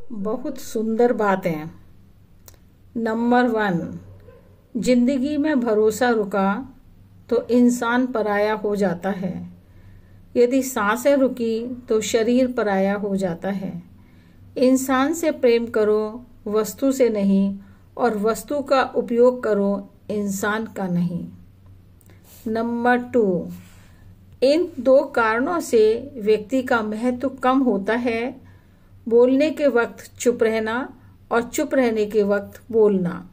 बहुत सुंदर बातें। नंबर 1, जिंदगी में भरोसा रुका तो इंसान पराया हो जाता है। यदि सांसें रुकी तो शरीर पराया हो जाता है। इंसान से प्रेम करो, वस्तु से नहीं, और वस्तु का उपयोग करो, इंसान का नहीं। नंबर 2, इन 2 कारणों से व्यक्ति का महत्व कम होता है: बोलने के वक्त चुप रहना और चुप रहने के वक्त बोलना।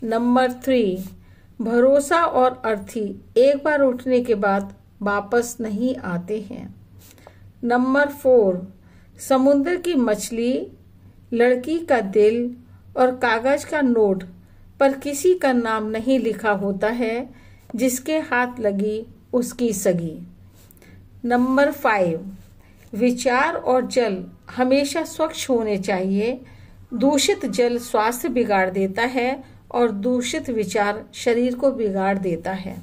नंबर 3, भरोसा और अर्थी एक बार उठने के बाद वापस नहीं आते हैं। नंबर 4, समुद्र की मछली, लड़की का दिल और कागज का नोट पर किसी का नाम नहीं लिखा होता है, जिसके हाथ लगी उसकी सगी। नंबर 5, विचार और जल हमेशा स्वच्छ होने चाहिए। दूषित जल स्वास्थ्य बिगाड़ देता है और दूषित विचार शरीर को बिगाड़ देता है।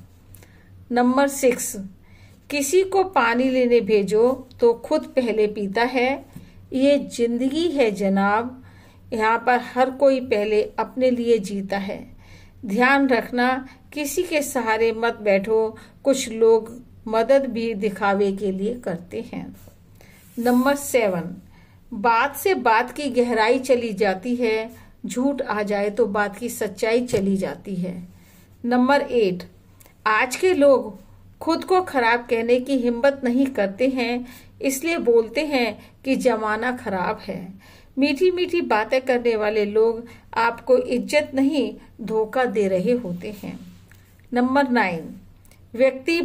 नंबर 6, किसी को पानी लेने भेजो तो खुद पहले पीता है। ये जिंदगी है जनाब, यहाँ पर हर कोई पहले अपने लिए जीता है। ध्यान रखना, किसी के सहारे मत बैठो, कुछ लोग मदद भी दिखावे के लिए करते हैं। नंबर 7, बात से बात की गहराई चली जाती है, झूठ आ जाए तो बात की सच्चाई चली जाती है। नंबर 8, आज के लोग खुद को खराब कहने की हिम्मत नहीं करते हैं, इसलिए बोलते हैं कि जमाना खराब है। मीठी मीठी बातें करने वाले लोग आपको इज्जत नहीं, धोखा दे रहे होते हैं। नंबर 9, व्यक्ति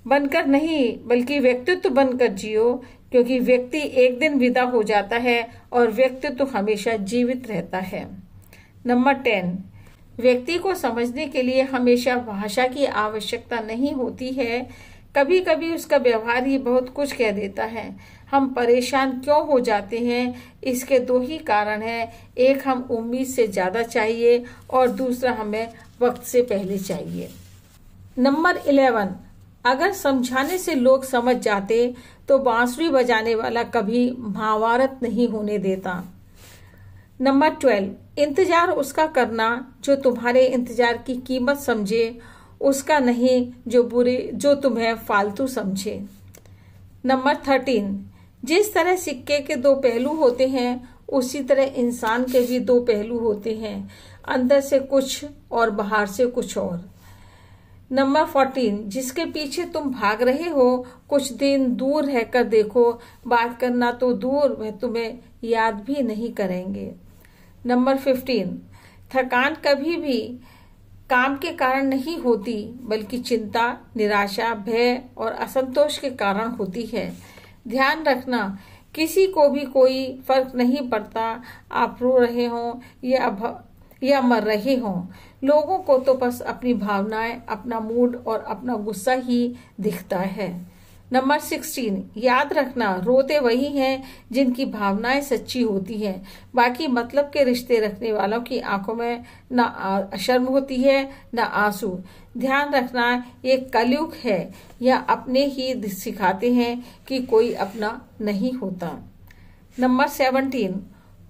बनकर नहीं बल्कि व्यक्तित्व बनकर जियो, क्योंकि व्यक्ति एक दिन विदा हो जाता है और व्यक्तित्व हमेशा जीवित रहता है। नंबर 10, व्यक्ति को समझने के लिए हमेशा भाषा की आवश्यकता नहीं होती है। कभी कभी उसका व्यवहार ही बहुत कुछ कह देता है। हम परेशान क्यों हो जाते हैं? इसके 2 ही कारण हैं। एक, हम उम्मीद से ज्यादा चाहिए और दूसरा, हमें वक्त से पहले चाहिए। नंबर 11, अगर समझाने से लोग समझ जाते तो बांसुरी बजाने वाला कभी महाभारत नहीं होने देता। नंबर 12, इंतजार उसका करना जो तुम्हारे इंतजार की कीमत समझे, उसका नहीं जो तुम्हें फालतू समझे। नंबर 13, जिस तरह सिक्के के 2 पहलू होते हैं, उसी तरह इंसान के भी 2 पहलू होते हैं, अंदर से कुछ और बाहर से कुछ और। नंबर 14, जिसके पीछे तुम भाग रहे हो, कुछ दिन दूर रहकर देखो, बात करना तो दूर, वह तुम्हें याद भी नहीं करेंगे। नंबर 15, थकान कभी भी काम के कारण नहीं होती, बल्कि चिंता, निराशा, भय और असंतोष के कारण होती है। ध्यान रखना, किसी को भी कोई फर्क नहीं पड़ता आप रो रहे हो या मर रहे हों। लोगों को तो बस अपनी भावनाएं, अपना मूड और अपना गुस्सा ही दिखता है। नंबर 16, याद रखना, रोते वही हैं जिनकी भावनाएं सच्ची होती हैं। बाकी मतलब के रिश्ते रखने वालों की आंखों में न शर्म होती है न आंसू। ध्यान रखना, ये कलयुग है, या अपने ही सिखाते हैं कि कोई अपना नहीं होता। नंबर 17,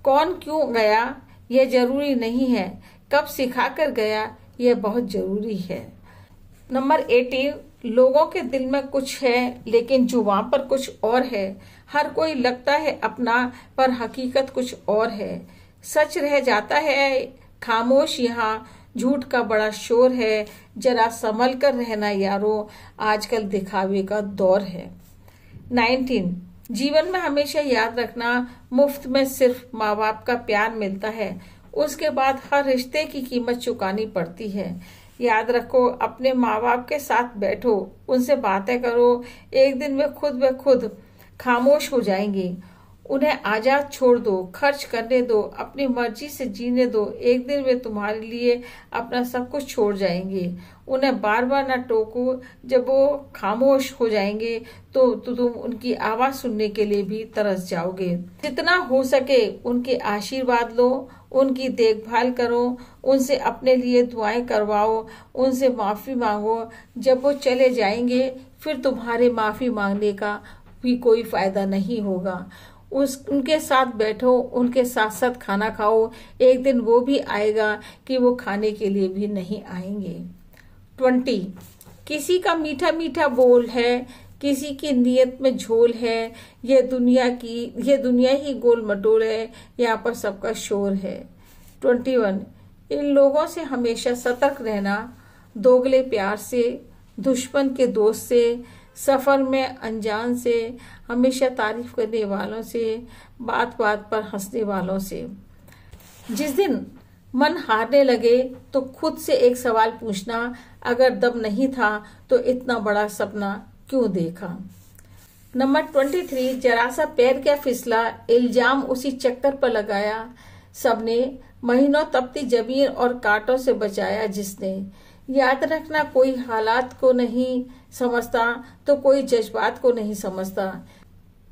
कौन क्यों गया यह जरूरी नहीं है, कब सिखा कर गया यह बहुत जरूरी है। नंबर 18, लोगों के दिल में कुछ है लेकिन जुबान पर कुछ और है। हर कोई लगता है अपना, पर हकीकत कुछ और है। सच रह जाता है खामोश, यहाँ झूठ का बड़ा शोर है। जरा संभल कर रहना यारो, आजकल दिखावे का दौर है। 19, जीवन में हमेशा याद रखना, मुफ्त में सिर्फ माँ बाप का प्यार मिलता है, उसके बाद हर रिश्ते की कीमत चुकानी पड़ती है। याद रखो, अपने माँ बाप के साथ बैठो, उनसे बातें करो, एक दिन वे खुद खामोश हो जाएंगे। उन्हें आजाद छोड़ दो, खर्च करने दो, अपनी मर्जी से जीने दो, एक दिन वे तुम्हारे लिए अपना सब कुछ छोड़ जाएंगे। उन्हें बार बार न टोको, जब वो खामोश हो जाएंगे तो तुम उनकी आवाज सुनने के लिए भी तरस जाओगे। जितना हो सके उनके आशीर्वाद लो, उनकी देखभाल करो, उनसे अपने लिए दुआएं करवाओ, उनसे माफी मांगो। जब वो चले जाएंगे फिर तुम्हारे माफी मांगने का भी कोई फायदा नहीं होगा। उनके साथ बैठो, उनके साथ साथ खाना खाओ। एक दिन वो भी आएगा कि वो खाने के लिए भी नहीं आएंगे। 20, किसी का मीठा मीठा बोल है, किसी की नीयत में झोल है, ये दुनिया ही गोल मटोल है, यहाँ पर सबका शोर है। 21, इन लोगों से हमेशा सतर्क रहना, दोगले प्यार से, दुश्मन के दोस्त से, सफर में अनजान से, हमेशा तारीफ करने वालों से, बात बात पर हंसने वालों से। जिस दिन मन हारने लगे तो खुद से एक सवाल पूछना, अगर दम नहीं था तो इतना बड़ा सपना क्यों देखा। नंबर 23, जरा सा पैर क्या फिसला, इल्जाम उसी चक्कर पर लगाया, सबने महीनों तपती जमीन और कांटों से बचाया जिसने। याद रखना, कोई हालात को नहीं समझता तो कोई जज्बात को नहीं समझता।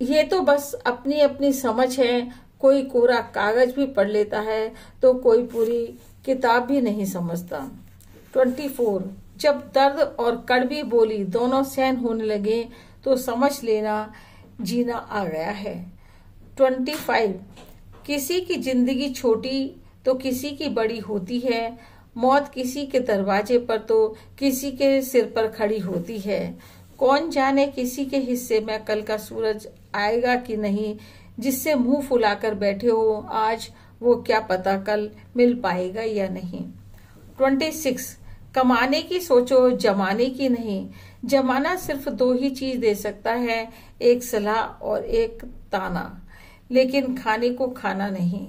ये तो बस अपनी अपनी समझ है, कोई कोरा कागज भी पढ़ लेता है तो कोई पूरी किताब भी नहीं समझता। 24, जब दर्द और कड़वी बोली दोनों सहन होने लगे तो समझ लेना जीना आ गया है। 25, किसी की जिंदगी छोटी तो किसी की बड़ी होती है, मौत किसी के दरवाजे पर तो किसी के सिर पर खड़ी होती है। कौन जाने किसी के हिस्से में कल का सूरज आएगा कि नहीं, जिससे मुंह फुलाकर बैठे हो आज, वो क्या पता कल मिल पाएगा या नहीं। 26, कमाने की सोचो, जमाने की नहीं। जमाना सिर्फ 2 ही चीज दे सकता है, एक सलाह और एक ताना, लेकिन खाने को खाना नहीं।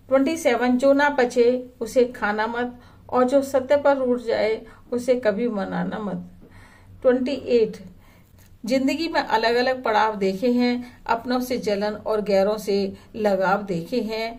27, जो ना बचे उसे खाना मत, और जो सत्य पर उठ जाए उसे कभी मनाना मत। 28, जिंदगी में अलग अलग पड़ाव देखे हैं, अपनों से जलन और गैरों से लगाव देखे हैं।